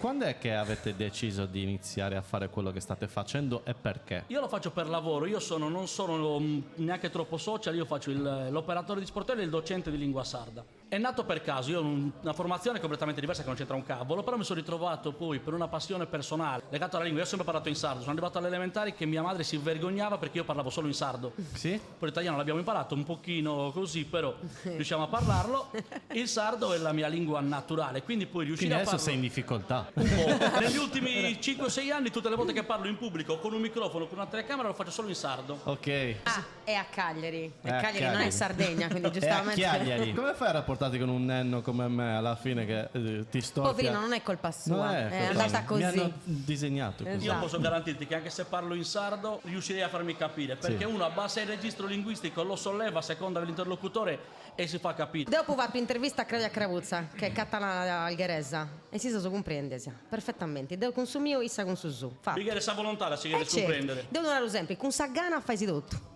quando è che avete deciso di iniziare a fare quello che state facendo e perché? Io lo faccio per lavoro, non sono neanche troppo social, io faccio l'operatore di sportello e il docente di lingua sarda. È nato per caso, io ho una formazione completamente diversa che non c'entra un cavolo, però mi sono ritrovato poi per una passione personale legata alla lingua. Io ho sempre parlato in sardo, sono arrivato alle elementari che mia madre si vergognava perché io parlavo solo in sardo. Sì? Poi l'italiano l'abbiamo imparato un pochino così, però riusciamo a parlarlo. Il sardo è la mia lingua naturale, quindi poi riuscire Quindi a adesso farlo sei in difficoltà. un po'. Negli ultimi 5-6 anni, tutte le volte che parlo in pubblico con un microfono, con una telecamera, lo faccio solo in sardo. Ok. È a Cagliari. È a Cagliari non è Cagliari. in Sardegna, quindi E a giustamente. Chiagliari. Come fai a rapportarti con un nenno come me alla fine che ti storpia? Poverino, non è colpa sua, Non è colpa andata mia. così. Mi hanno disegnato così. Io posso garantirti che anche se parlo in sardo riuscirei a farmi capire, perché Sì. uno abbassa il registro linguistico, lo solleva a seconda dell'interlocutore e si fa capire. Dopo ho fatto intervista a Claudia Cravuzza, che è catalana algheresa, e si sa comprendere perfettamente. Devo consumire io, issa con su. Bighere sa volontà da si chiede Certo. comprendere. Devo dare un esempio, con Sagana fai tutto.